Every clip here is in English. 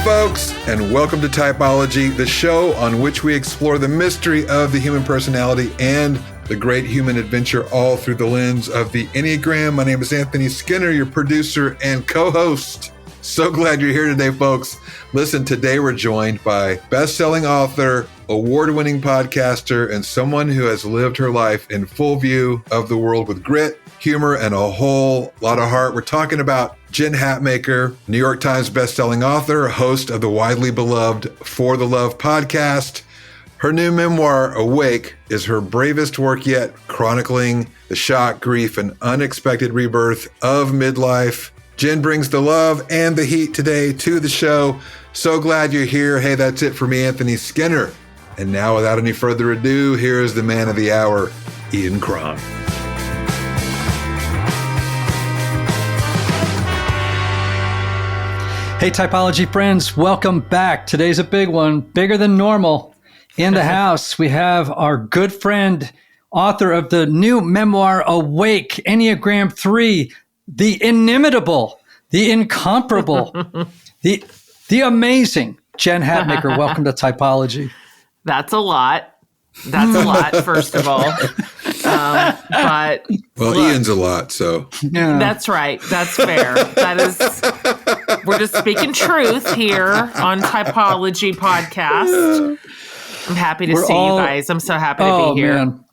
folks, and welcome to Typology, the show on which we explore the mystery of the human personality and the great human adventure, all through the lens of the Enneagram. My name is Anthony Skinner, your producer and co-host. So glad you're here today, folks. Listen, today we're joined by best-selling author, award-winning podcaster, and someone who has lived her life in full view of the world with grit, humor, and a whole lot of heart. We're talking about Jen Hatmaker, New York Times best-selling author, host of the widely beloved For the Love podcast. Her new memoir, Awake, is her bravest work yet, chronicling the shock, grief, and unexpected rebirth of midlife. Jen brings the love and the heat today to the show. So glad you're here. Hey, that's it for me, Anthony Skinner. And now, without any further ado, here is the man of the hour, Ian Cron. Hey, Typology friends, welcome back. Today's a big one, bigger than normal. In the house, we have our good friend, author of the new memoir, Awake, Enneagram Three, the inimitable, the incomparable, the amazing Jen Hatmaker. Welcome to Typology. That's a lot. First of all. But well, look, Ian's a lot, so yeah. That's right. That's fair. We're just speaking truth here on Typology podcast. I'm happy to see you guys. I'm so happy to be here. Man.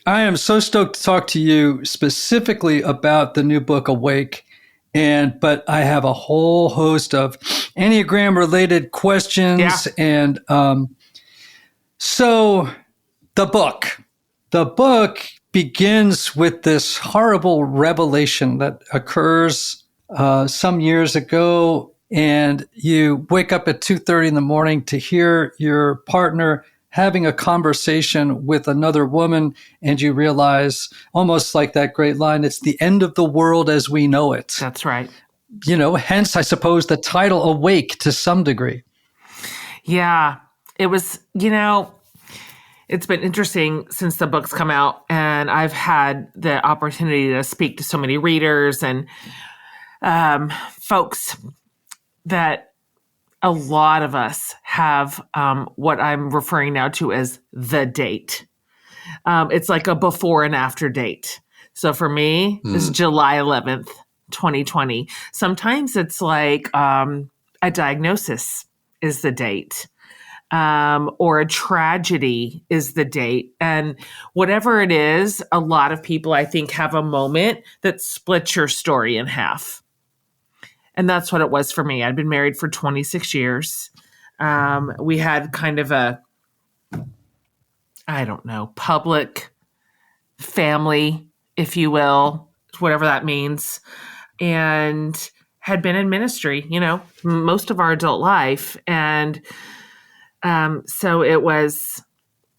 I am so stoked to talk to you specifically about the new book, Awake. But I have a whole host of Enneagram related questions. Yeah. And so the book begins with this horrible revelation that occurs some years ago. And you wake up at 2:30 in the morning to hear your partner having a conversation with another woman, and you realize, almost like that great line, it's the end of the world as we know it. That's right. Hence, I suppose, the title Awake to some degree. Yeah, it was, it's been interesting since the book's come out, and I've had the opportunity to speak to so many readers and folks that a lot of us have what I'm referring now to as the date. It's like a before and after date. So for me, it's July 11th, 2020. Sometimes it's like a diagnosis is the date, or a tragedy is the date. And whatever it is, a lot of people, I think, have a moment that splits your story in half. And that's what it was for me. I'd been married for 26 years. We had kind of a, public family, if you will, whatever that means, and had been in ministry, most of our adult life. And so it was,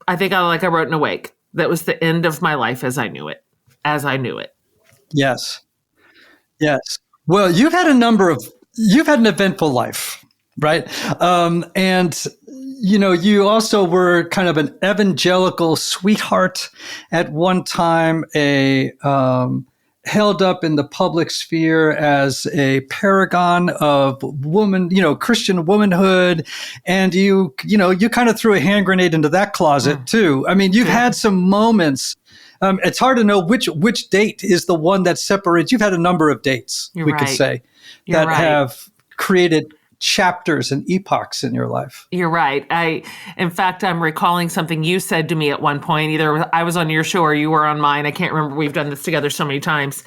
I think I wrote in Awake, that was the end of my life as I knew it. Yes. Well, you've had an eventful life, right? You also were kind of an evangelical sweetheart at one time, held up in the public sphere as a paragon of woman, Christian womanhood. And you kind of threw a hand grenade into that closet too. I mean, you've had some moments. It's hard to know which date is the one that separates. You've had a number of dates, could say, that have created chapters and epochs in your life. You're right. In fact, I'm recalling something you said to me at one point. Either I was on your show or you were on mine. I can't remember. We've done this together so many times.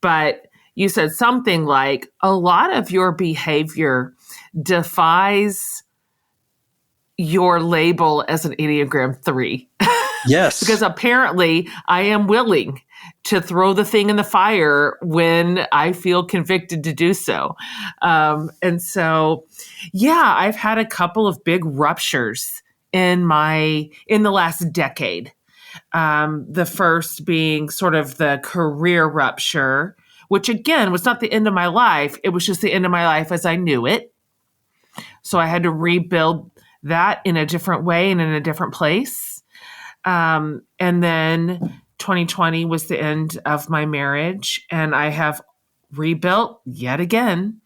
But you said something like, a lot of your behavior defies your label as an Enneagram 3. Yes. Because apparently I am willing to throw the thing in the fire when I feel convicted to do so. And so, I've had a couple of big ruptures in the last decade. The first being sort of the career rupture, which again was not the end of my life. It was just the end of my life as I knew it. So I had to rebuild that in a different way and in a different place. And then 2020 was the end of my marriage, and I have rebuilt yet again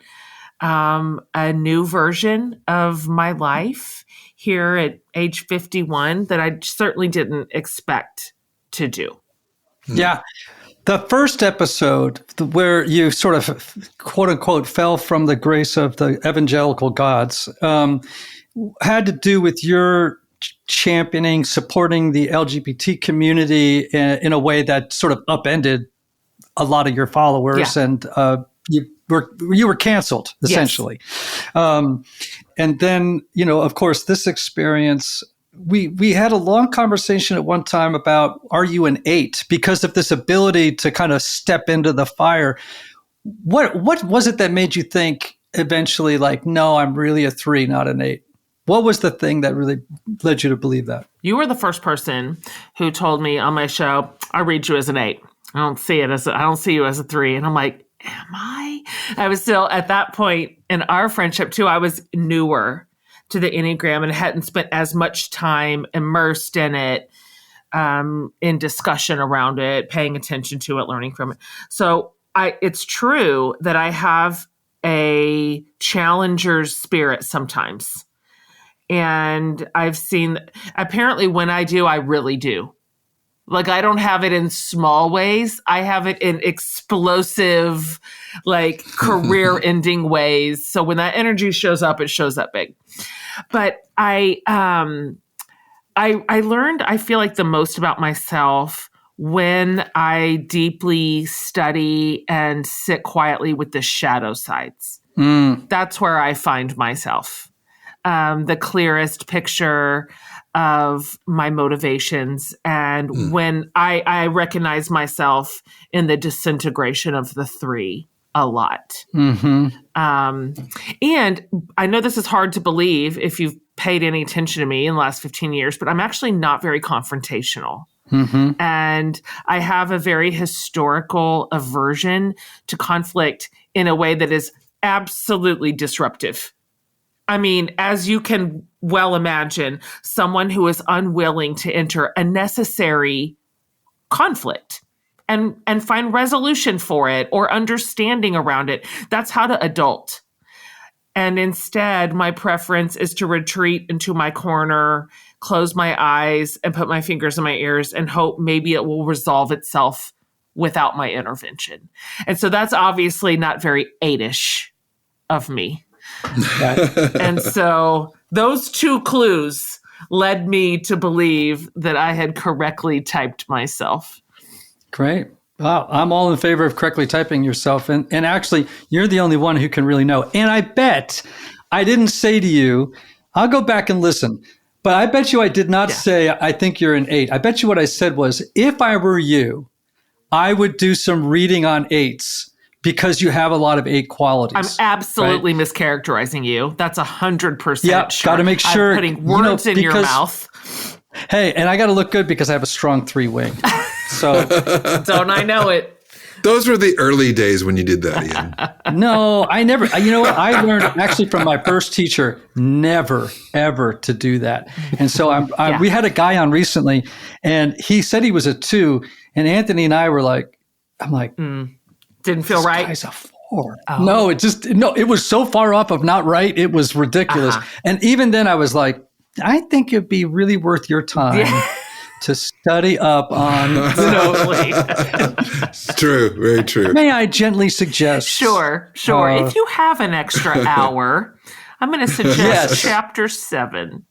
a new version of my life here at age 51 that I certainly didn't expect to do. Yeah. The first episode where you sort of, quote unquote, fell from the grace of the evangelical gods had to do with your championing, supporting the LGBT community in a way that sort of upended a lot of your followers, and you were canceled essentially. Yes. And then, of course, this experience. We had a long conversation at one time about, are you an 8? Because of this ability to kind of step into the fire. What was it that made you think eventually, like, no, I'm really a 3, not an 8? What was the thing that really led you to believe that? You were the first person who told me on my show, I read you as an 8. I don't see you as a 3. And I'm like, am I? I was still at that point in our friendship too. I was newer to the Enneagram and hadn't spent as much time immersed in it, in discussion around it, paying attention to it, learning from it. So it's true that I have a challenger's spirit sometimes. And I've seen, apparently when I do, I really do. Like, I don't have it in small ways. I have it in explosive, like, career-ending ways. So when that energy shows up, it shows up big. But I learned, I feel like, the most about myself when I deeply study and sit quietly with the shadow sides. That's where I find myself. The clearest picture of my motivations. And when I recognize myself in the disintegration of the 3 a lot. Mm-hmm. And I know this is hard to believe if you've paid any attention to me in the last 15 years, but I'm actually not very confrontational. Mm-hmm. And I have a very historical aversion to conflict in a way that is absolutely disruptive. I mean, as you can well imagine, someone who is unwilling to enter a necessary conflict and find resolution for it or understanding around it, that's how to adult. And instead, my preference is to retreat into my corner, close my eyes, and put my fingers in my ears and hope maybe it will resolve itself without my intervention. And so that's obviously not very 8-ish of me. And so those 2 clues led me to believe that I had correctly typed myself. Great. Wow. I'm all in favor of correctly typing yourself. And actually, you're the only one who can really know. And I bet I didn't say to you, I'll go back and listen, but I bet you I did not say, I think you're an 8. I bet you what I said was, if I were you, I would do some reading on 8s. Because you have a lot of 8 qualities. I'm absolutely mischaracterizing you. That's 100% yeah, sure. Got to make sure. I'm putting words in your mouth. Hey, and I got to look good because I have a strong 3 wing. So don't I know it? Those were the early days when you did that, Ian. No, I never. You know what? I learned actually from my first teacher, never, ever to do that. And so we had a guy on recently, and he said he was a 2, and Anthony and I were like, I'm like, didn't feel this right. Guy's a 4. Oh. No, it was so far off of not right. It was ridiculous. And even then I was like, I think it'd be really worth your time to study up on. It's true. Very true. May I gently suggest? Sure. If you have an extra hour, I'm going to suggest chapter 7.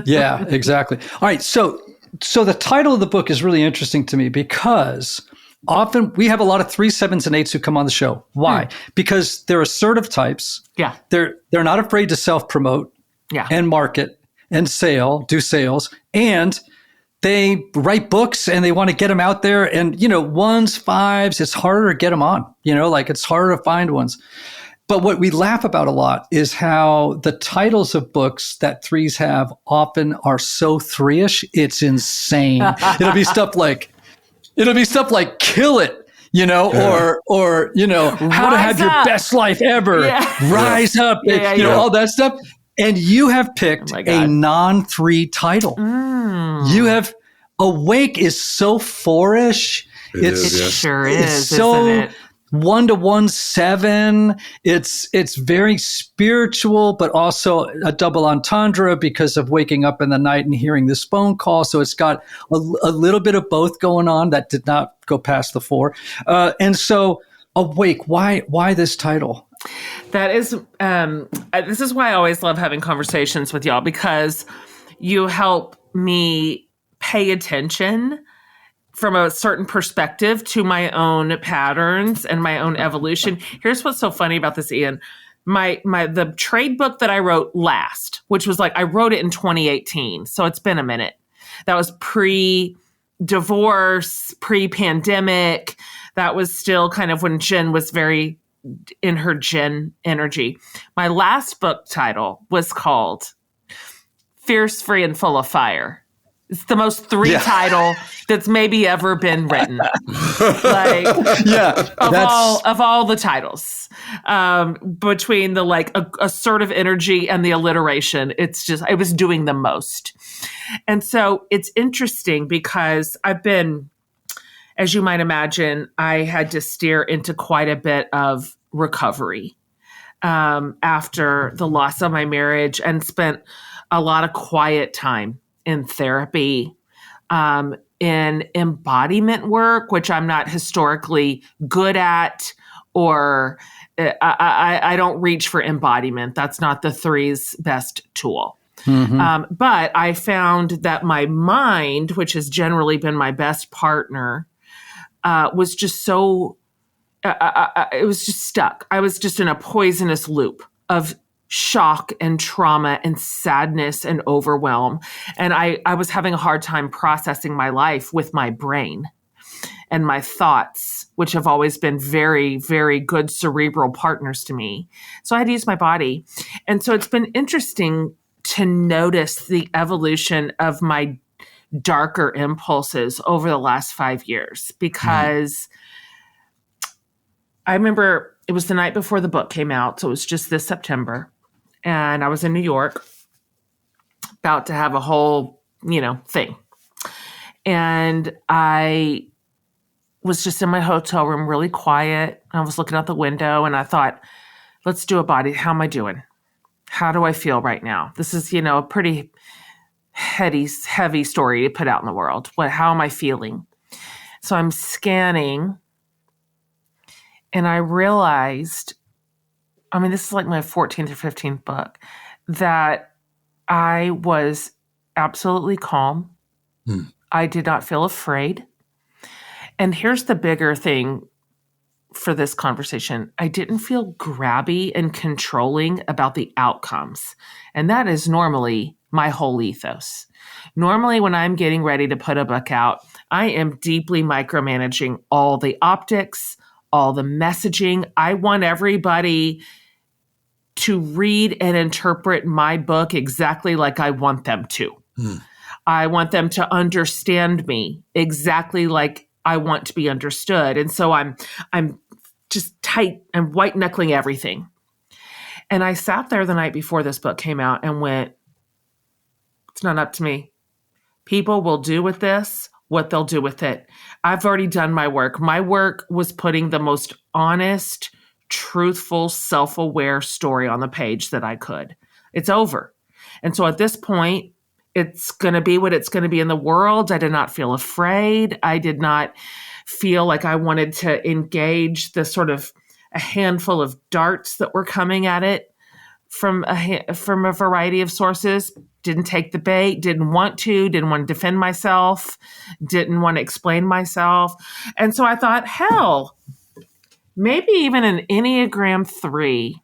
Yeah, exactly. All right. So the title of the book is really interesting to me because often we have a lot of 3, 7s, and 8s who come on the show. Why? Because they're assertive types. Yeah. They're not afraid to self-promote and market and do sales. And they write books and they want to get them out there. And, 1s, 5s, it's harder to get them on. It's harder to find ones. But what we laugh about a lot is how the titles of books that 3s have often are so 3-ish. It's insane. It'll be stuff like Kill It, or How to Have Your Best Life Ever, Rise Up, all that stuff. And you have picked a non-3 title. You have Awake is so 4-ish. It sure is, so isn't it? 1-to-1 7. It's very spiritual, but also a double entendre because of waking up in the night and hearing this phone call. So it's got a little bit of both going on that did not go past the 4. And so Awake, why this title? That is, this is why I always love having conversations with y'all, because you help me pay attention from a certain perspective to my own patterns and my own evolution. Here's what's so funny about this, Ian. The trade book that I wrote last, which was I wrote it in 2018. So it's been a minute. That was pre-divorce, pre-pandemic. That was still kind of when Jen was very in her Jen energy. My last book title was called Fierce, Free, and Full of Fire. It's the most title that's maybe ever been written. Of all the titles, between the assertive energy and the alliteration, it was doing the most. And so it's interesting because I've been, as you might imagine, I had to steer into quite a bit of recovery after the loss of my marriage, and spent a lot of quiet time in therapy, in embodiment work, which I'm not historically good at, or I don't reach for embodiment. That's not the Three's best tool. Mm-hmm. But I found that my mind, which has generally been my best partner, was just so, it was just stuck. I was just in a poisonous loop of shock and trauma and sadness and overwhelm. And I was having a hard time processing my life with my brain and my thoughts, which have always been very, very good cerebral partners to me. So I had to use my body. And so it's been interesting to notice the evolution of my darker impulses over the last 5 years, because I remember it was the night before the book came out. So it was just this September. And I was in New York, about to have a whole, thing. And I was just in my hotel room, really quiet. I was looking out the window and I thought, let's do a body. How am I doing? How do I feel right now? This is, a pretty heavy story to put out in the world. How am I feeling? So I'm scanning and I realized, this is like my 14th or 15th book, that I was absolutely calm. I did not feel afraid. And here's the bigger thing for this conversation. I didn't feel grabby and controlling about the outcomes. And that is normally my whole ethos. Normally, when I'm getting ready to put a book out, I am deeply micromanaging all the optics, all the messaging. I want everybody to read and interpret my book exactly like I want them to. I want them to understand me exactly like I want to be understood. And so I'm just tight and white knuckling everything. And I sat there the night before this book came out and went, it's not up to me. People will do with this what they'll do with it. I've already done my work. My work was putting the most honest, truthful, self-aware story on the page that I could. It's over. And so at this point, it's going to be what it's going to be in the world. I did not feel afraid. I did not feel like I wanted to engage the sort of a handful of darts that were coming at it from a variety of sources. Didn't take the bait, didn't want to defend myself, didn't want to explain myself. And so I thought, hell, maybe even an Enneagram 3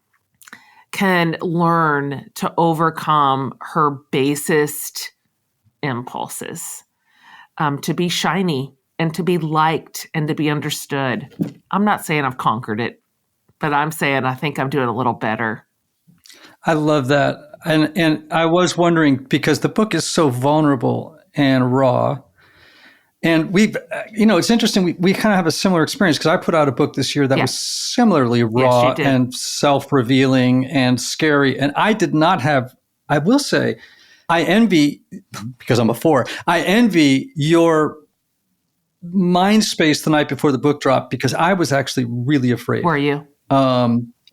can learn to overcome her basest impulses, to be shiny and to be liked and to be understood. I'm not saying I've conquered it, but I'm saying I think I'm doing a little better. I love that. And I was wondering, because the book is so vulnerable and raw, and we've, it's interesting. We kind of have a similar experience, because I put out a book this year that was similarly raw and self-revealing and scary. And I did not have, I will say, I envy, because I'm a 4, I envy your mind space the night before the book dropped because I was actually really afraid. Were you?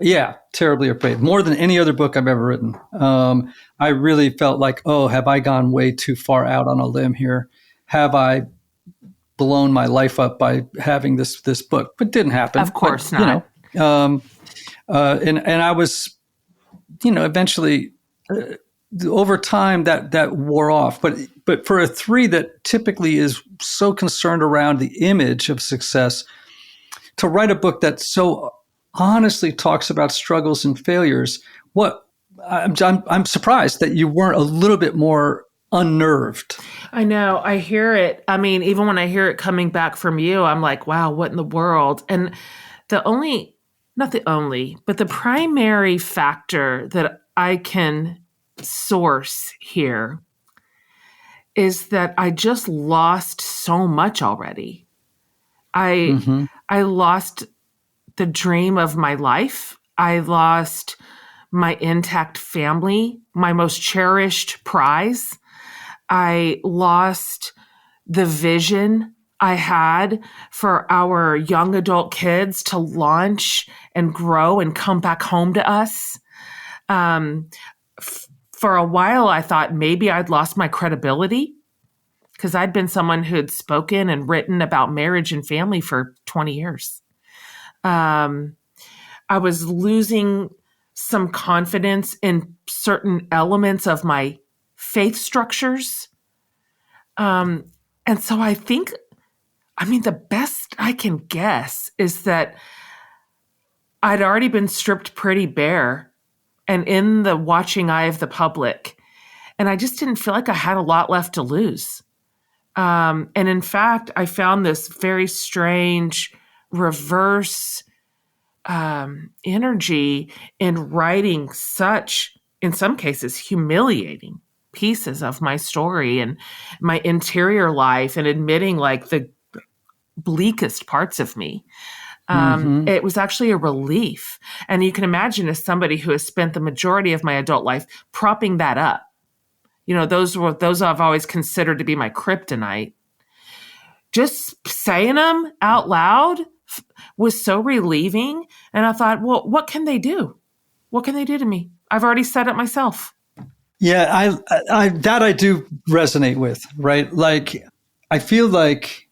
Yeah, terribly afraid. More than any other book I've ever written. I really felt like, oh, have I gone way too far out on a limb here? Have I blown my life up by having this book? But it didn't happen. Of course but, not. And I was, eventually over time that wore off. But for a 3 that typically is so concerned around the image of success, to write a book that so honestly talks about struggles and failures, I'm surprised that you weren't a little bit more unnerved. I know. I hear it. I mean, even when I hear it coming back from you, I'm like, wow, what in the world? And not the only, but the primary factor that I can source here is that I just lost so much already. I lost the dream of my life. I lost my intact family, my most cherished prize. I lost the vision I had for our young adult kids to launch and grow and come back home to us. For a while, I thought maybe I'd lost my credibility because I'd been someone who had spoken and written about marriage and family for 20 years. I was losing some confidence in certain elements of my faith structures. And so I think, the best I can guess is that I'd already been stripped pretty bare and in the watching eye of the public. And I just didn't feel like I had a lot left to lose. And in fact, I found this very strange reverse energy in writing such, in some cases, humiliating pieces of my story and my interior life and admitting like the bleakest parts of me. It was actually a relief. And you can imagine, as somebody who has spent the majority of my adult life propping that up, those I've always considered to be my kryptonite. Just saying them out loud was so relieving. And I thought, well, what can they do? What can they do to me? I've already said it myself. Yeah, I do resonate with, right? Like, I feel like,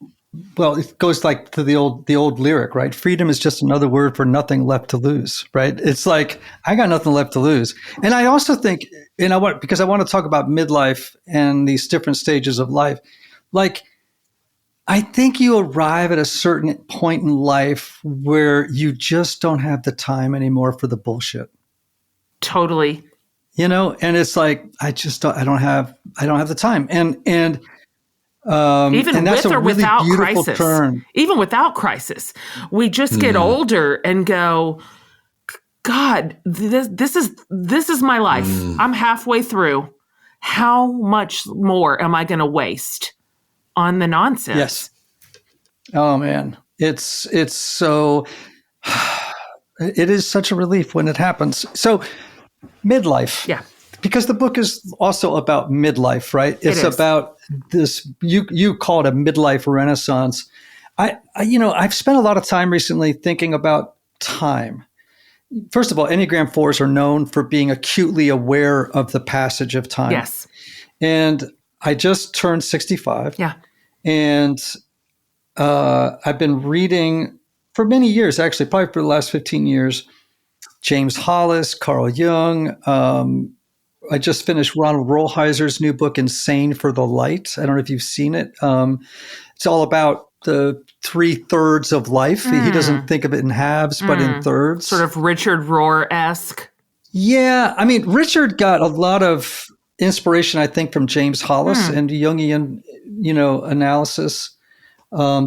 well, it goes like to the old lyric, right? Freedom is just another word for nothing left to lose, right? It's like, I got nothing left to lose. And I also think, because I want to talk about midlife and these different stages of life, like, I think you arrive at a certain point in life where you just don't have the time anymore for the bullshit. Totally. And it's like, I don't have the time. And even and that's with or a really without beautiful crisis, turn. even without crisis, we just get older and go, God, this is my life. I'm halfway through. How much more am I going to waste on the nonsense? Yes. Oh man, it's so. It is such a relief when it happens. So, midlife. Yeah. Because the book is also about midlife, right? It's about this, you call it a midlife renaissance. I've spent a lot of time recently thinking about time. First of all, Enneagram 4s are known for being acutely aware of the passage of time. Yes. And I just turned 65. Yeah. And I've been reading for many years, actually, probably for the last 15 years, James Hollis, Carl Jung. I just finished Ronald Rolheiser's new book, Insane for the Light. I don't know if you've seen it. It's all about the 3/3 of life. He doesn't think of it in halves, but in thirds. Sort of Richard Rohr-esque. Yeah. Richard got a lot of inspiration, I think, from James Hollis and Jungian, analysis.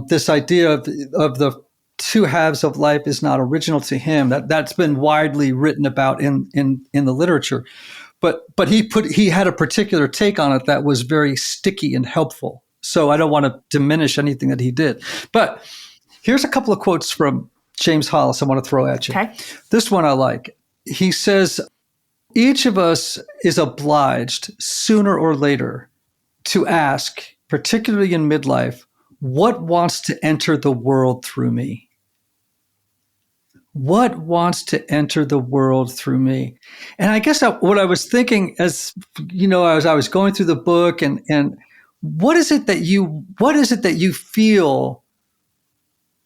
This idea of the two halves of life is not original to him. That's been widely written about in the literature. But he had a particular take on it that was very sticky and helpful. So I don't want to diminish anything that he did. But here's a couple of quotes from James Hollis I want to throw at you. Okay. This one I like. He says, each of us is obliged sooner or later to ask, particularly in midlife, what wants to enter the world through me? What wants to enter the world through me? And I guess what I was thinking as, as I was going through the book and what is it that you feel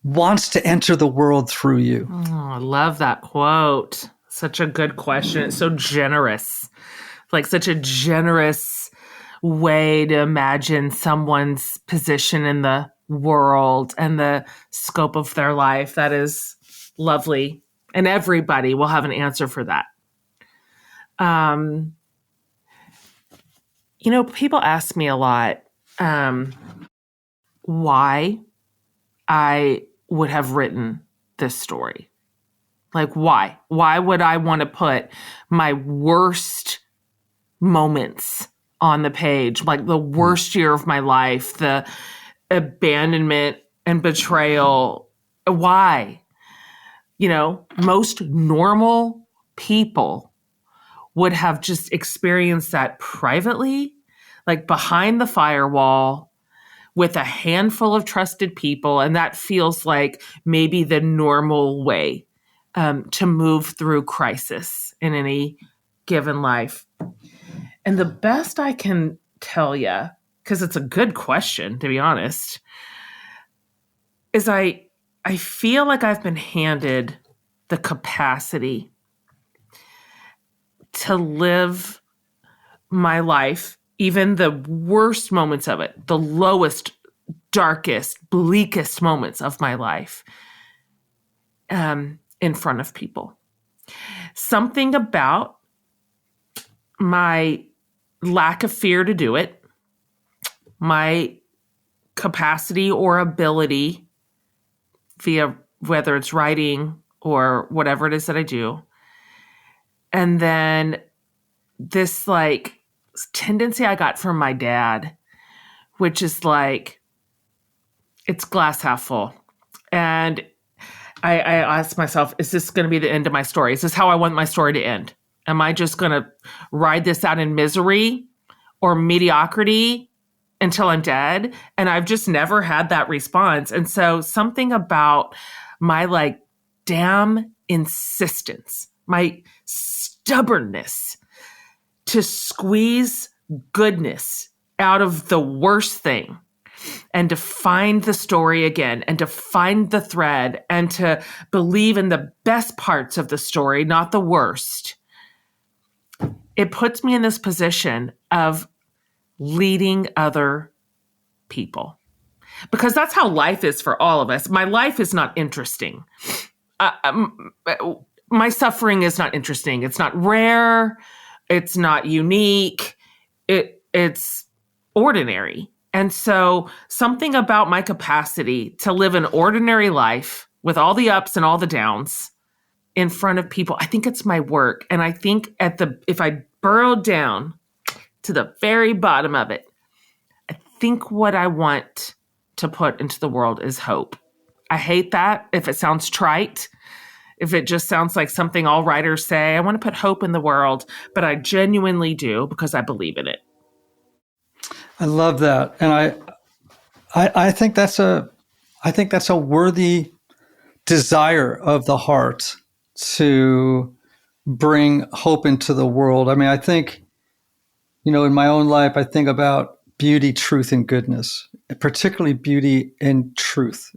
wants to enter the world through you? Oh, I love that quote. Such a good question. It's so generous, like such a generous way to imagine someone's position in the world and the scope of their life. That is lovely. And everybody will have an answer for that. People ask me a lot why I would have written this story. Like, why? Why would I want to put my worst moments on the page, like the worst year of my life, the abandonment and betrayal? Why? Most normal people would have just experienced that privately, like behind the firewall with a handful of trusted people. And that feels like maybe the normal way to move through crisis in any given life. And the best I can tell you, because it's a good question, to be honest, is I feel like I've been handed the capacity to live my life, even the worst moments of it, the lowest, darkest, bleakest moments of my life, in front of people. Something about my lack of fear to do it, my capacity or ability via whether it's writing or whatever it is that I do. And then this like tendency I got from my dad, which is like, it's glass half full. And I asked myself, is this going to be the end of my story? Is this how I want my story to end? Am I just going to ride this out in misery or mediocrity until I'm dead? And I've just never had that response. And so something about my like damn insistence, my stubbornness to squeeze goodness out of the worst thing and to find the story again and to find the thread and to believe in the best parts of the story, not the worst. It puts me in this position of leading other people because that's how life is for all of us. My life is not interesting. My suffering is not interesting. It's not rare. It's not unique. It's ordinary. And so something about my capacity to live an ordinary life with all the ups and all the downs in front of people, I think it's my work. And I think if I burrowed down to the very bottom of it, I think what I want to put into the world is hope. I hate that if it sounds trite, if it just sounds like something all writers say. I want to put hope in the world, but I genuinely do because I believe in it. I love that. And I think that's a worthy desire of the heart to bring hope into the world. I mean, I think, in my own life, I think about beauty, truth, and goodness, particularly beauty and truth.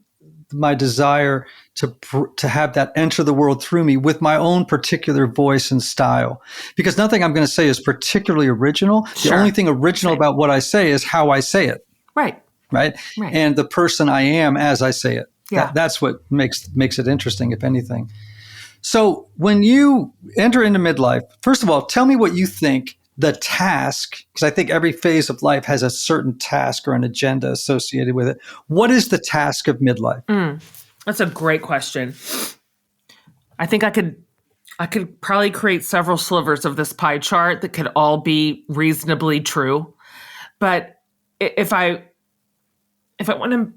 My desire to have that enter the world through me with my own particular voice and style. Because nothing I'm going to say is particularly original. Sure. The only thing original about what I say is how I say it. Right. And the person I am as I say it. Yeah. That's what makes it interesting, if anything. So when you enter into midlife, first of all, tell me what you think the task, because I think every phase of life has a certain task or an agenda associated with it. What is the task of midlife? That's a great question. I think I could probably create several slivers of this pie chart that could all be reasonably true. But if I want to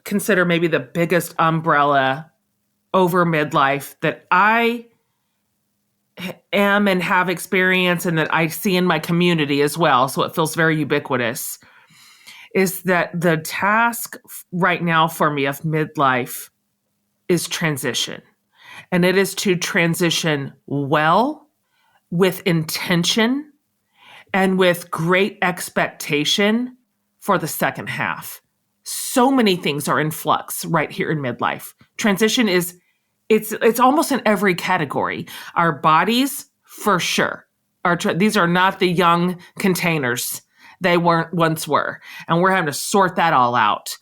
consider maybe the biggest umbrella over midlife that I am and have experience and that I see in my community as well, so it feels very ubiquitous, is that the task right now for me of midlife is transition. And it is to transition well, with intention, and with great expectation for the second half. So many things are in flux right here in midlife. Transition is, it's almost in every category. Our bodies, for sure. These are not the young containers they once were. And we're having to sort that all out.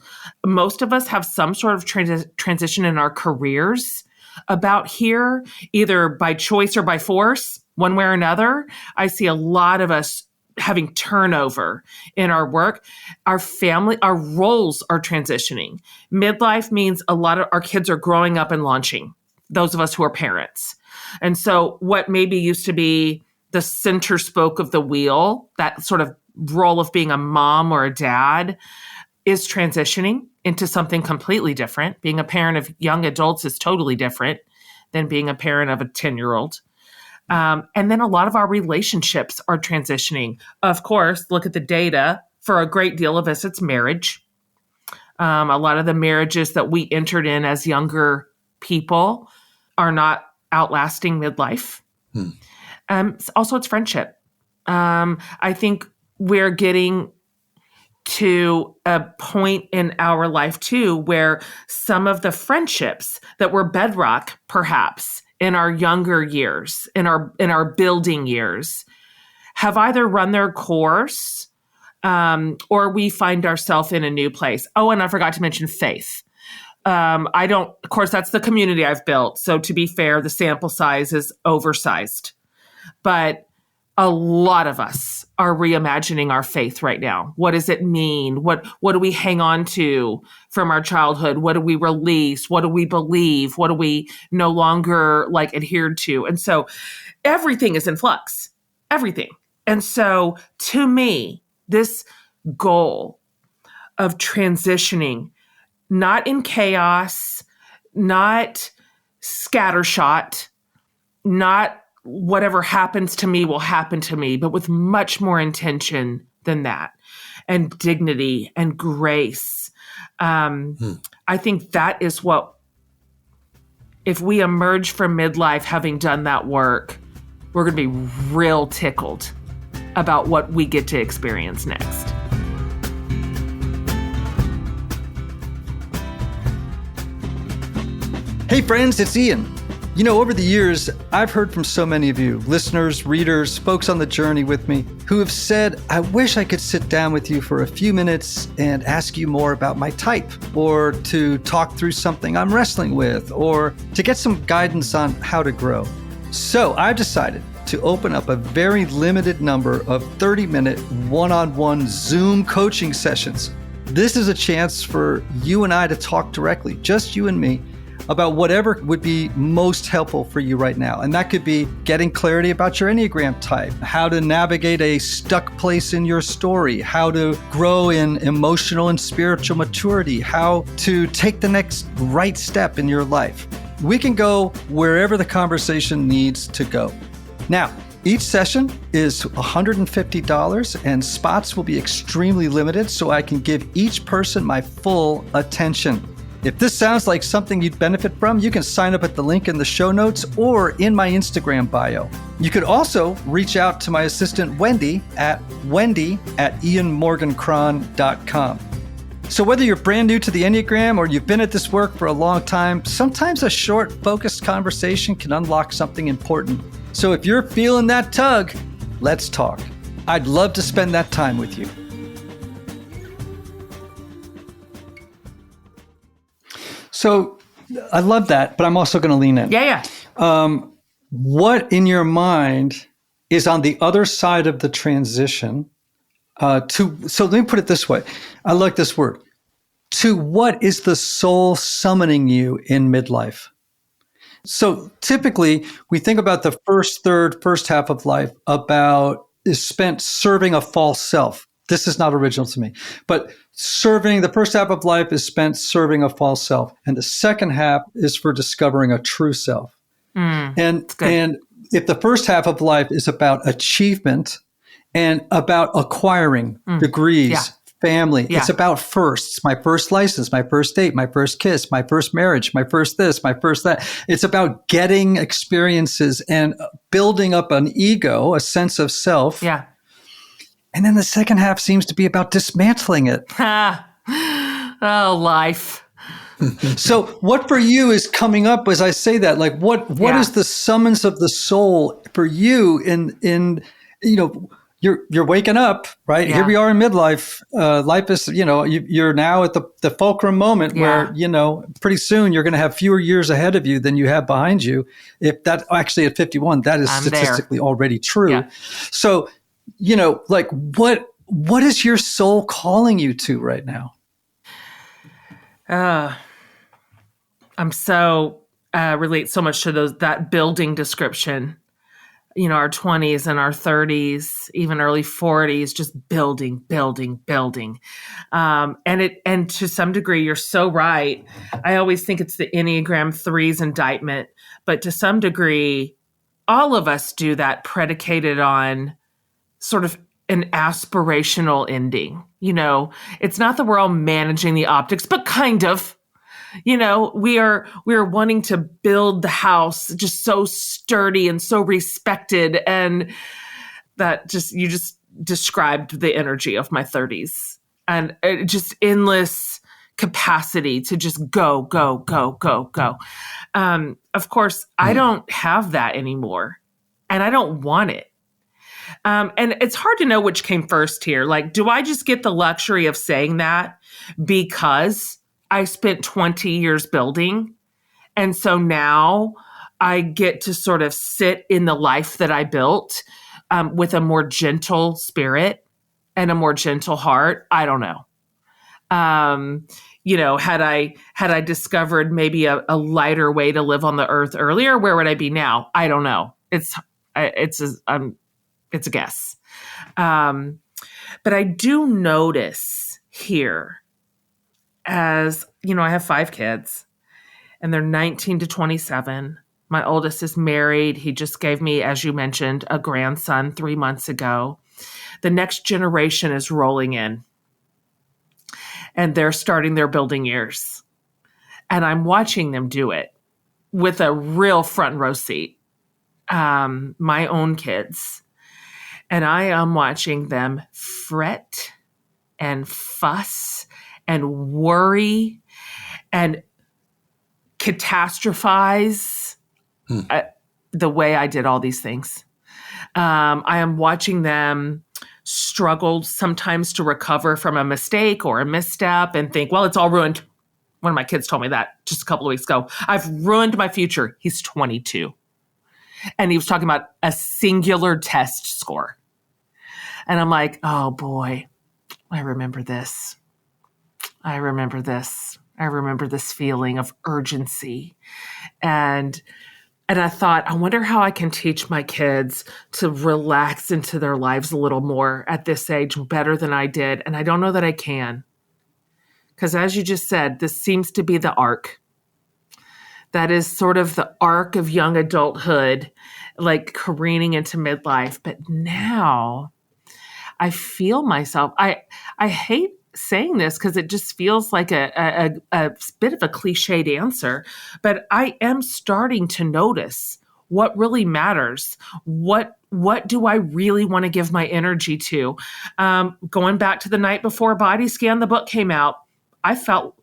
Most of us have some sort of transition in our careers about here, either by choice or by force, one way or another. I see a lot of us having turnover in our work. Our family, our roles are transitioning. Midlife means a lot of our kids are growing up and launching, those of us who are parents. And so what maybe used to be the center spoke of the wheel, that sort of role of being a mom or a dad, is transitioning into something completely different. Being a parent of young adults is totally different than being a parent of a 10-year-old. And then a lot of our relationships are transitioning. Of course, look at the data. For a great deal of us, it's marriage. A lot of the marriages that we entered in as younger people are not outlasting midlife. Also, it's friendship. I think we're getting to a point in our life too, where some of the friendships that were bedrock, perhaps in our younger years, in our building years, have either run their course, or we find ourselves in a new place. Oh, and I forgot to mention faith. Of course, that's the community I've built. So to be fair, the sample size is oversized, but a lot of us are reimagining our faith right now. What does it mean? What do we hang on to from our childhood? What do we release? What do we believe? What do we no longer adhere to? And so everything is in flux, everything. And so to me, this goal of transitioning, not in chaos, not scattershot, not whatever happens to me will happen to me, but with much more intention than that, and dignity and grace. I think that is what, if we emerge from midlife having done that work, we're going to be real tickled about what we get to experience next. Hey friends, it's Ian. You know, over the years, I've heard from so many of you, listeners, readers, folks on the journey with me, who have said, I wish I could sit down with you for a few minutes and ask you more about my type, or to talk through something I'm wrestling with, or to get some guidance on how to grow. So I've decided to open up a very limited number of 30-minute one-on-one Zoom coaching sessions. This is a chance for you and I to talk directly, just you and me, about whatever would be most helpful for you right now. And that could be getting clarity about your Enneagram type, how to navigate a stuck place in your story, how to grow in emotional and spiritual maturity, how to take the next right step in your life. We can go wherever the conversation needs to go. Now, each session is $150 and spots will be extremely limited, so I can give each person my full attention. If this sounds like something you'd benefit from, you can sign up at the link in the show notes or in my Instagram bio. You could also reach out to my assistant Wendy at ianmorgancron.com. So whether you're brand new to the Enneagram or you've been at this work for a long time, sometimes a short, focused conversation can unlock something important. So if you're feeling that tug, let's talk. I'd love to spend that time with you. So I love that, but I'm also going to lean in. Yeah. What in your mind is on the other side of the transition so let me put it this way. I like this word. To what is the soul summoning you in midlife? So typically we think about the first half of life is spent serving a false self. This is not original to me, but the first half of life is spent serving a false self. And the second half is for discovering a true self. And if the first half of life is about achievement and about acquiring degrees, family. Yeah. It's about firsts, my first license, my first date, my first kiss, my first marriage, my first this, my first that. It's about getting experiences and building up an ego, a sense of self. Yeah. And then the second half seems to be about dismantling it. Oh, life. So what for you is coming up as I say that? Like what is the summons of the soul for you in you're waking up, right? Yeah. Here we are in midlife. Life is, you're now at the fulcrum moment where, pretty soon you're going to have fewer years ahead of you than you have behind you. If that actually at 51, that is statistically already true. Yeah. So, like what is your soul calling you to right now? I'm so relate so much to that building description. Our 20s and our 30s, even early 40s, just building. And to some degree, you're so right. I always think it's the Enneagram Three's indictment, but to some degree, all of us do that predicated on sort of an aspirational ending. It's not that we're all managing the optics, but kind of. We are wanting to build the house just so sturdy and so respected. And you just described the energy of my 30s and just endless capacity to just go. Of course, I don't have that anymore and I don't want it. And it's hard to know which came first here. Like, do I just get the luxury of saying that because I spent 20 years building. And so now I get to sort of sit in the life that I built with a more gentle spirit and a more gentle heart. I don't know. Had I discovered maybe a lighter way to live on the earth earlier, where would I be now? I don't know. It's a guess. But I do notice here, as I have 5 kids and they're 19 to 27. My oldest is married. He just gave me, as you mentioned, a grandson 3 months ago. The next generation is rolling in and they're starting their building years. And I'm watching them do it with a real front row seat. My own kids. And I am watching them fret and fuss and worry and catastrophize the way I did all these things. I am watching them struggle sometimes to recover from a mistake or a misstep and think, well, it's all ruined. One of my kids told me that just a couple of weeks ago. I've ruined my future. He's 22. And he was talking about a singular test score. And I'm like, oh boy, I remember this. I remember this feeling of urgency. And I thought, I wonder how I can teach my kids to relax into their lives a little more at this age better than I did. And I don't know that I can. Because as you just said, this seems to be the arc. That is sort of the arc of young adulthood, like careening into midlife. But now I feel myself, I hate saying this because it just feels like a bit of a cliched answer, but I am starting to notice what really matters. What do I really want to give my energy to? Going back to the night before Body Scan, the book came out, I found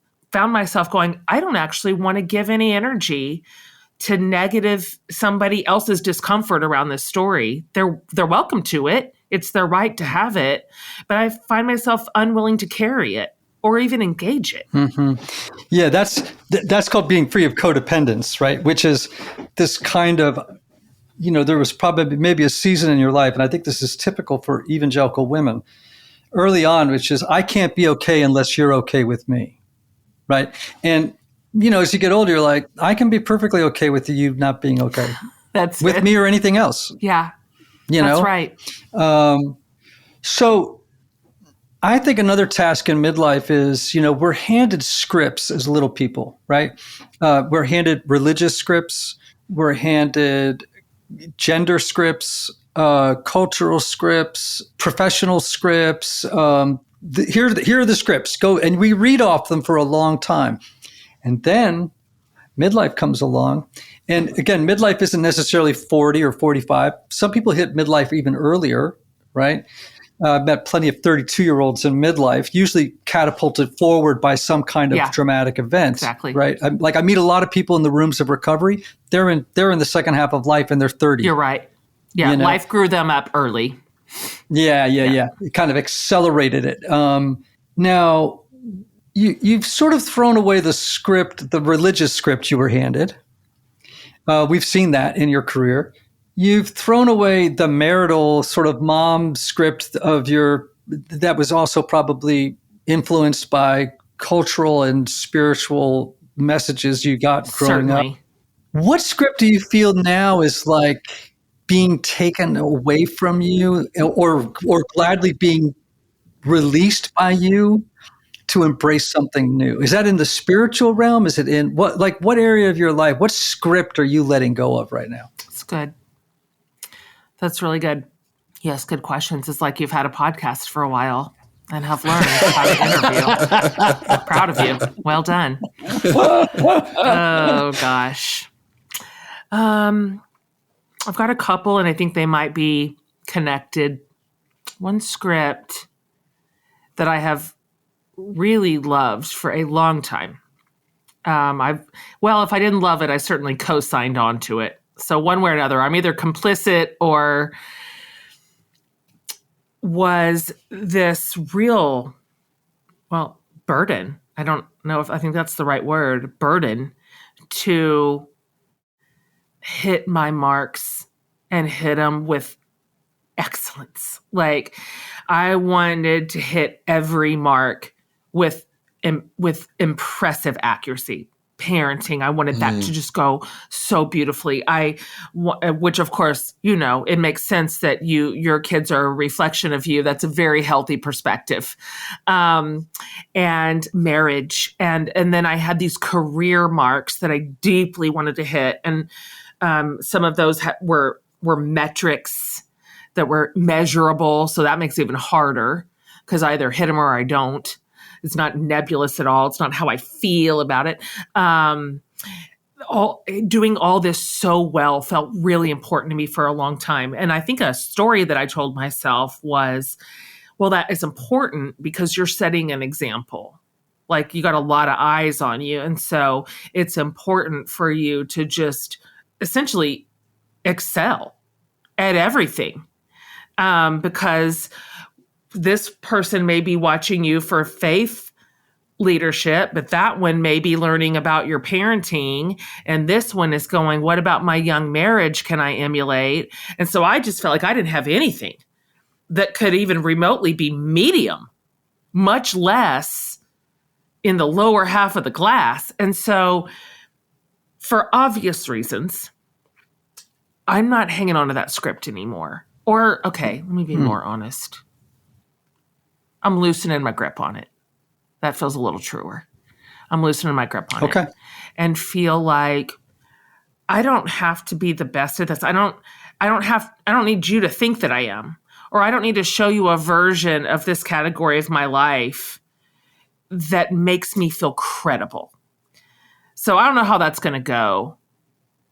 myself going, I don't actually want to give any energy to negative somebody else's discomfort around this story. They're welcome to it. It's their right to have it, but I find myself unwilling to carry it or even engage it. Mm-hmm. Yeah, that's called being free of codependence, right? Which is this kind of, there was probably maybe a season in your life, and I think this is typical for evangelical women early on, which is, I can't be okay unless you're okay with me, right? And, as you get older, you're like, I can be perfectly okay with you not being okay That's with me or anything else. Yeah. That's right. So I think another task in midlife is, we're handed scripts as little people, right? We're handed religious scripts. We're handed gender scripts, cultural scripts, professional scripts, here are the scripts. Go, and we read off them for a long time. And then midlife comes along. And again, midlife isn't necessarily 40 or 45. Some people hit midlife even earlier, right? I've met plenty of 32-year-olds in midlife, usually catapulted forward by some kind of dramatic event. Exactly. Right? I meet a lot of people in the rooms of recovery. They're in the second half of life and they're 30. You're right. Yeah, life grew them up early. Yeah. It kind of accelerated it. Now, you've sort of thrown away the script, the religious script you were handed. We've seen that in your career. You've thrown away the marital sort of mom script that was also probably influenced by cultural and spiritual messages you got growing up. What script do you feel now is like being taken away from you or gladly being released by you to embrace something new? Is that in the spiritual realm? Is it in what area of your life? What script are you letting go of right now? That's good. That's really good. Yes, good questions. It's like you've had a podcast for a while and have learned how to interview. I'm proud of you. Well done. Oh, gosh. I've got a couple, and I think they might be connected. One script that I have really loved for a long time. If I didn't love it, I certainly co-signed on to it. So one way or another, I'm either complicit or was this real, burden. I don't know if I think that's the right word, burden, to hit my marks and hit them with excellence. Like I wanted to hit every mark with impressive accuracy. Parenting, I wanted that to just go so beautifully. Which of course, it makes sense that your kids are a reflection of you. That's a very healthy perspective. And marriage, and then I had these career marks that I deeply wanted to hit, and some of those were metrics that were measurable. So that makes it even harder because I either hit them or I don't. It's not nebulous at all. It's not how I feel about it. Doing all this so well felt really important to me for a long time. And I think a story that I told myself was, that is important because you're setting an example. Like you got a lot of eyes on you. And so it's important for you to just essentially excel at everything. Because this person may be watching you for faith leadership, but that one may be learning about your parenting. And this one is going, what about my young marriage can I emulate? And so I just felt like I didn't have anything that could even remotely be medium, much less in the lower half of the glass. And so for obvious reasons, I'm not hanging on to that script anymore. Or, okay, let me be more honest. I'm loosening my grip on it. That feels a little truer. I'm loosening my grip on it. And feel like I don't have to be the best at this. I don't need you to think that I am, or I don't need to show you a version of this category of my life that makes me feel credible. So I don't know how that's going to go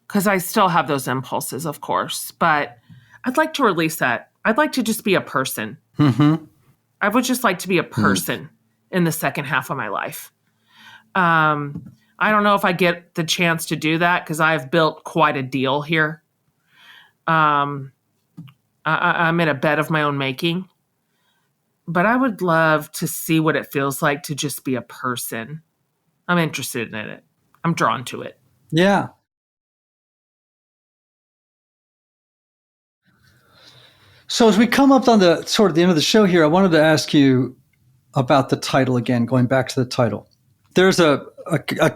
because I still have those impulses, of course, but I'd like to release that. I'd like to just be a person. I would just like to be a person in the second half of my life. I don't know if I get the chance to do that because I've built quite a deal here. I'm in a bed of my own making. But I would love to see what it feels like to just be a person. I'm interested in it. I'm drawn to it. Yeah. So as we come up on the sort of the end of the show here, I wanted to ask you about the title again, going back to the title. There's a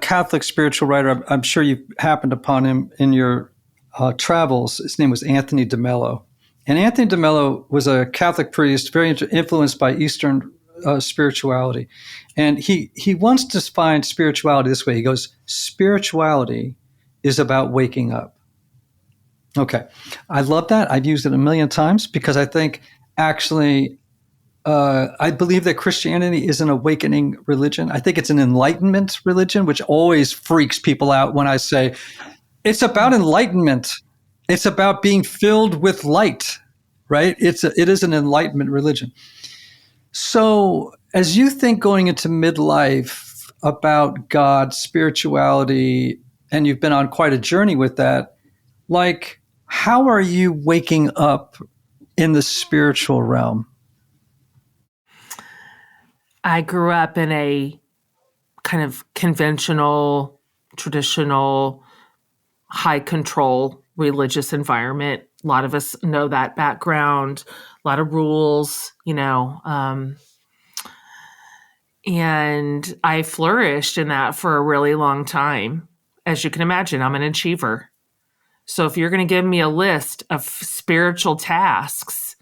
Catholic spiritual writer, I'm sure you've happened upon him in your travels. His name was Anthony DeMello. And Anthony DeMello was a Catholic priest, very influenced by Eastern spirituality. And he once defined spirituality this way. He goes, spirituality is about waking up. Okay. I love that. I've used it a million times because I think actually I believe that Christianity is an awakening religion. I think it's an enlightenment religion, which always freaks people out when I say it's about enlightenment. It's about being filled with light, right? It is an enlightenment religion. So as you think going into midlife about God, spirituality, and you've been on quite a journey with that, like, how are you waking up in the spiritual realm? I grew up in a kind of conventional, traditional, high control religious environment. A lot of us know that background, a lot of rules, and I flourished in that for a really long time. As you can imagine, I'm an achiever. So if you're going to give me a list of spiritual tasks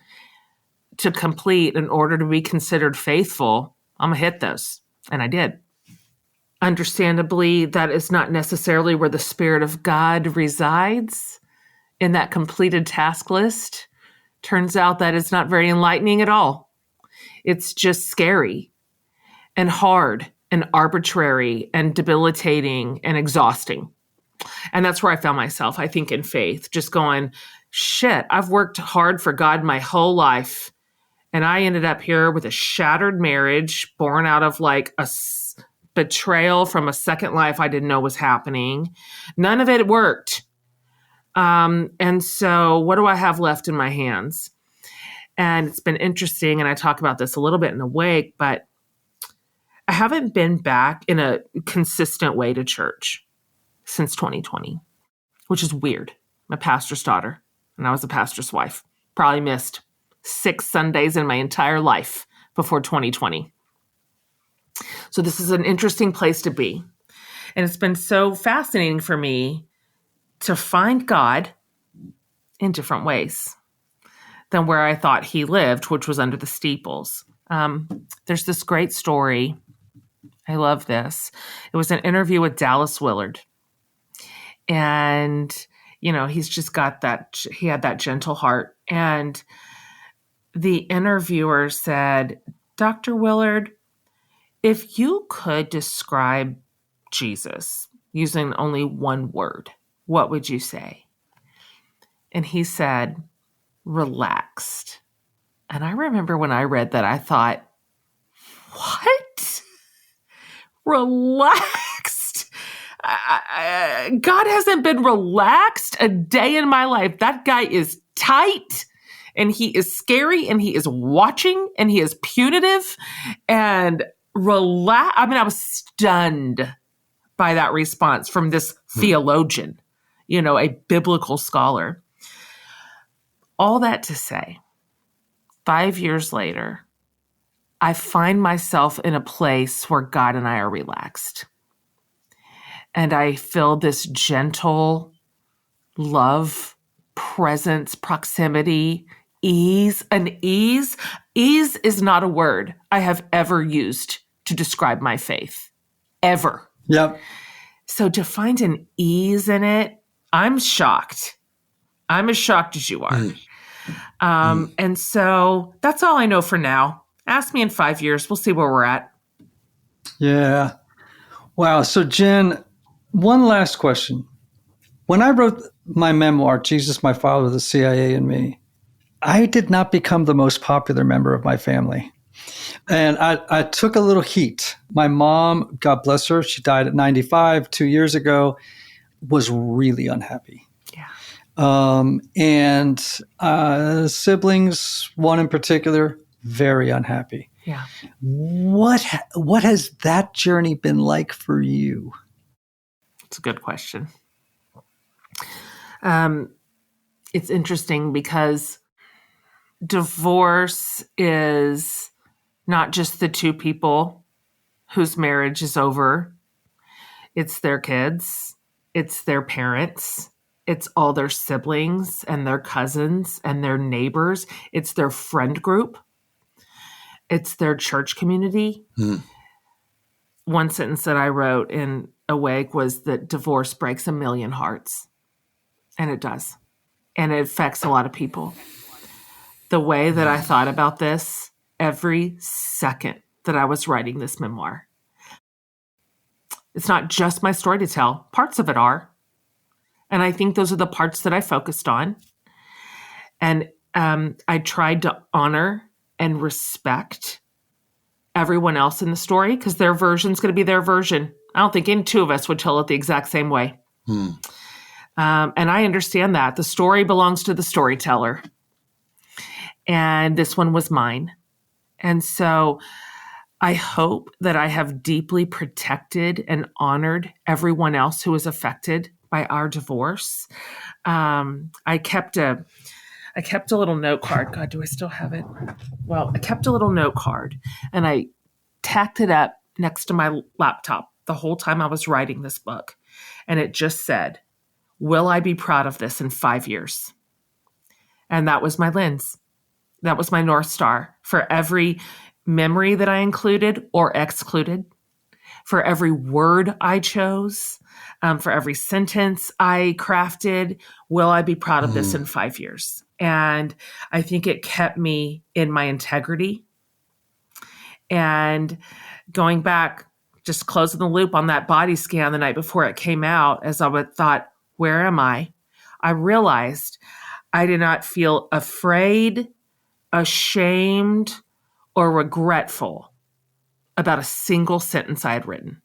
to complete in order to be considered faithful, I'm going to hit those. And I did. Understandably, that is not necessarily where the Spirit of God resides in that completed task list. Turns out that it's not very enlightening at all. It's just scary and hard and arbitrary and debilitating and exhausting. And that's where I found myself, I think, in faith, just going, shit, I've worked hard for God my whole life. And I ended up here with a shattered marriage born out of like a betrayal from a second life I didn't know was happening. None of it worked. And so what do I have left in my hands? And it's been interesting. And I talk about this a little bit in the wake, but I haven't been back in a consistent way to church since 2020, which is weird. I'm a pastor's daughter and I was a pastor's wife. Probably missed 6 Sundays in my entire life before 2020. So this is an interesting place to be. And it's been so fascinating for me to find God in different ways than where I thought he lived, which was under the steeples. There's this great story. I love this. It was an interview with Dallas Willard. And, he's just got he had that gentle heart. And the interviewer said, Dr. Willard, if you could describe Jesus using only one word, what would you say? And he said, relaxed. And I remember when I read that, I thought, what? Relaxed? God hasn't been relaxed a day in my life. That guy is tight. And he is scary, and he is watching, and he is punitive, and I was stunned by that response from this theologian, a biblical scholar. All that to say, 5 years later, I find myself in a place where God and I are relaxed. And I feel this gentle love, presence, proximity, ease. And ease is not a word I have ever used to describe my faith, ever. Yep. So to find an ease in it, I'm shocked. I'm as shocked as you are. And so that's all I know for now. Ask me in 5 years. We'll see where we're at. Yeah. Wow. So Jen, one last question. When I wrote my memoir, Jesus, My Father, the CIA, and Me, I did not become the most popular member of my family. And I took a little heat. My mom, God bless her, she died at 95 2 years ago, was really unhappy. Yeah. And siblings, one in particular, very unhappy. Yeah. What has that journey been like for you? It's a good question. It's interesting because divorce is not just the two people whose marriage is over. It's their kids. It's their parents. It's all their siblings and their cousins and their neighbors. It's their friend group. It's their church community. One sentence that I wrote in Awake was that divorce breaks 1 million hearts. And it does. And it affects a lot of people. The way that I thought about this every second that I was writing this memoir. It's not just my story to tell. Parts of it are. And I think those are the parts that I focused on. And I tried to honor and respect everyone else in the story because their version's going to be their version. I don't think any two of us would tell it the exact same way. And I understand that. The story belongs to the storyteller. And this one was mine. And so I hope that I have deeply protected and honored everyone else who was affected by our divorce. I kept a little note card. God, do I still have it? Well, I kept a little note card and I tacked it up next to my laptop the whole time I was writing this book. And it just said, will I be proud of this in 5 years? And that was my lens. That was my North Star for every memory that I included or excluded, for every word I chose, for every sentence I crafted. Will I be proud of this in 5 years? And I think it kept me in my integrity. And going back, just closing the loop on that body scan the night before it came out, as I thought, where am I? I realized I did not feel afraid, ashamed, or regretful about a single sentence I had written.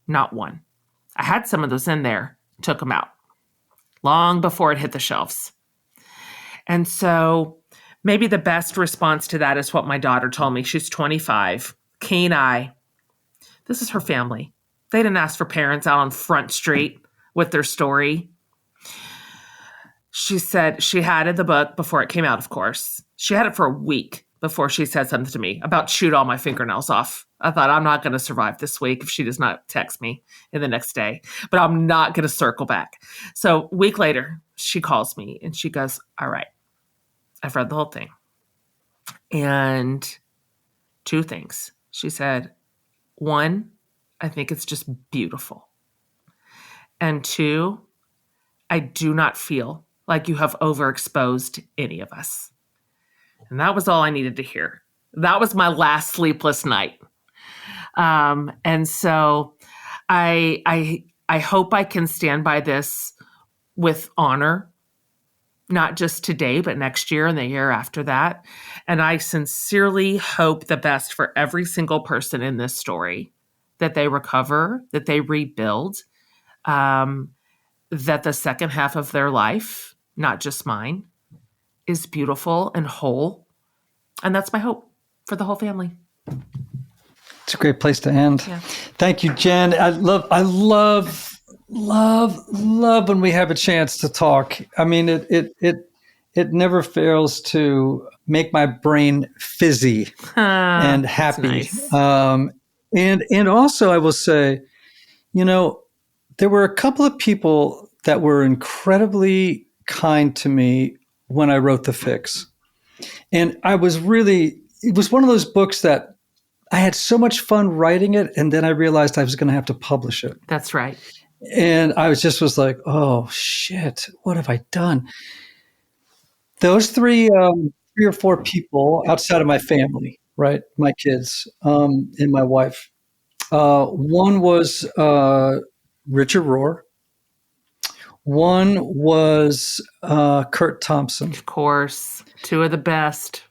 Not one. I had some of those in there, took them out long before it hit the shelves. And so maybe the best response to that is what my daughter told me. She's 25, keen eye. This is her family. They didn't ask for parents out on Front Street with their story. She said she had the book before it came out, of course. She had it for a week before she said something to me about shoot all my fingernails off. I thought, I'm not going to survive this week if she does not text me in the next day, but I'm not going to circle back. So a week later, she calls me and she goes, all right, I've read the whole thing. And two things. She said, one, I think it's just beautiful. And two, I do not feel like you have overexposed any of us. And that was all I needed to hear. That was my last sleepless night. And so I hope I can stand by this with honor, not just today, but next year and the year after that. And I sincerely hope the best for every single person in this story, that they recover, that they rebuild, that the second half of their life, not just mine, is beautiful and whole. And that's my hope for the whole family. It's a great place to end. Yeah. Thank you, Jen. I love when we have a chance to talk. I mean, it never fails to make my brain fizzy and happy. Nice. And also, I will say, there were a couple of people that were incredibly kind to me when I wrote The Fix. And it was one of those books that I had so much fun writing it. And then I realized I was going to have to publish it. That's right. And I was like, oh shit, what have I done? Those three or four people outside of my family, right? My kids, and my wife. One was Richard Rohr. One was Kurt Thompson. Of course. Two of the best.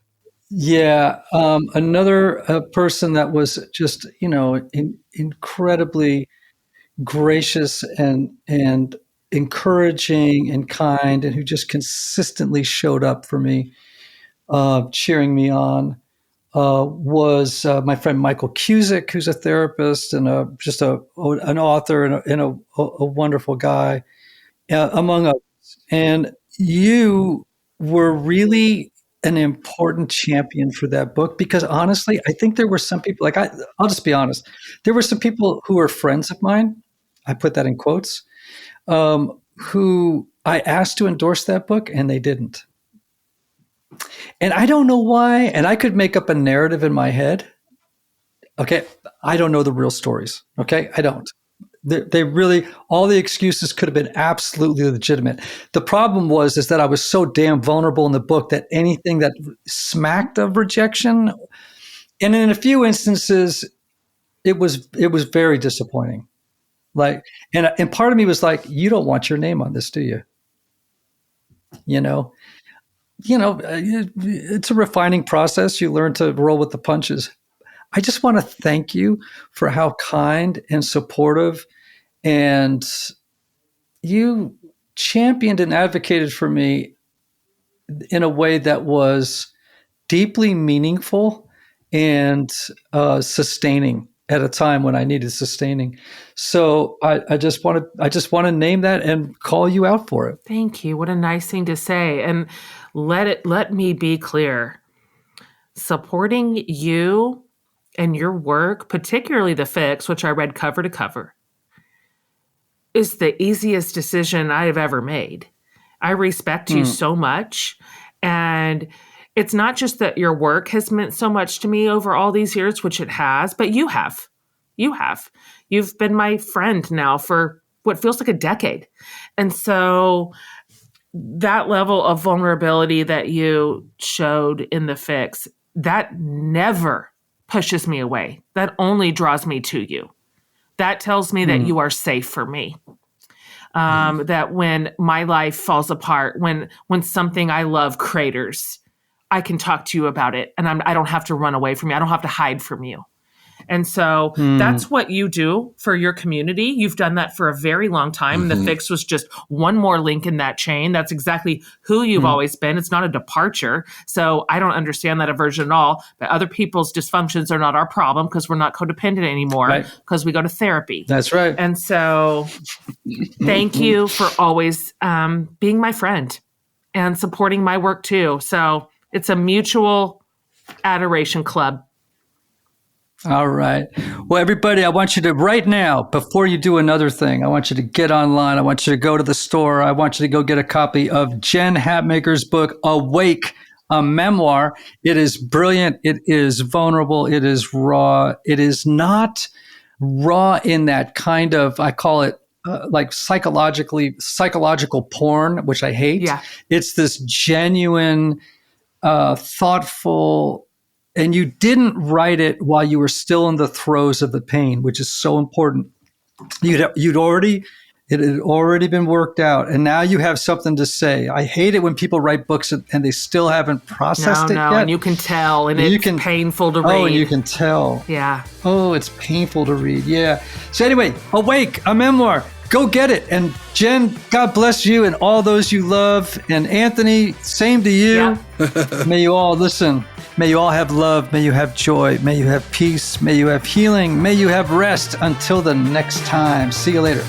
Yeah. Another person that was just, incredibly gracious and encouraging and kind, and who just consistently showed up for me, cheering me on, was my friend Michael Cusick, who's a therapist and an author and a wonderful guy, among others. And you were really an important champion for that book, because honestly, I think there were some people, I'll just be honest, there were some people who were friends of mine, I put that in quotes, who I asked to endorse that book and they didn't. And I don't know why, and I could make up a narrative in my head. Okay, I don't know the real stories. Okay, I don't. They really, all the excuses could have been absolutely legitimate. The problem is that I was so damn vulnerable in the book that anything that smacked of rejection, and in a few instances, it was very disappointing. Like, and part of me was like, you don't want your name on this, do you? It's a refining process. You learn to roll with the punches. I just want to thank you for how kind and supportive, and you championed and advocated for me in a way that was deeply meaningful and sustaining at a time when I needed sustaining. So I just want to name that and call you out for it. Thank you. What a nice thing to say. And let me be clear. Supporting you and your work, particularly the fix, which I read cover to cover, is the easiest decision I have ever made. I respect you so much. And it's not just that your work has meant so much to me over all these years, which it has, but you have. You've been my friend now for what feels like a decade. And so that level of vulnerability that you showed in the fix, that never pushes me away. That only draws me to you. That tells me that you are safe for me. That when my life falls apart, when something I love craters, I can talk to you about it, and I don't have to run away from you. I don't have to hide from you. And so that's what you do for your community. You've done that for a very long time. And the fix was just one more link in that chain. That's exactly who you've always been. It's not a departure. So I don't understand that aversion at all. But other people's dysfunctions are not our problem because we're not codependent anymore because we go to therapy. That's right. And so thank you for always being my friend and supporting my work too. So it's a mutual adoration club. All right. Well, everybody, I want you to right now, before you do another thing, I want you to get online. I want you to go to the store. I want you to go get a copy of Jen Hatmaker's book, Awake, a memoir. It is brilliant. It is vulnerable. It is raw. It is not raw in that kind of, I call it like psychological porn, which I hate. Yeah. It's this genuine, thoughtful, and you didn't write it while you were still in the throes of the pain, which is so important. It had already been worked out, and now you have something to say. I hate it when people write books and they still haven't processed it yet. And you can tell, and it's painful to read. Oh, and you can tell. Yeah. Oh, it's painful to read. Yeah. So anyway, Awake, a memoir. Go get it. And Jen, God bless you and all those you love. And Anthony, same to you. Yeah. May you all listen. May you all have love. May you have joy. May you have peace. May you have healing. May you have rest. Until the next time. See you later.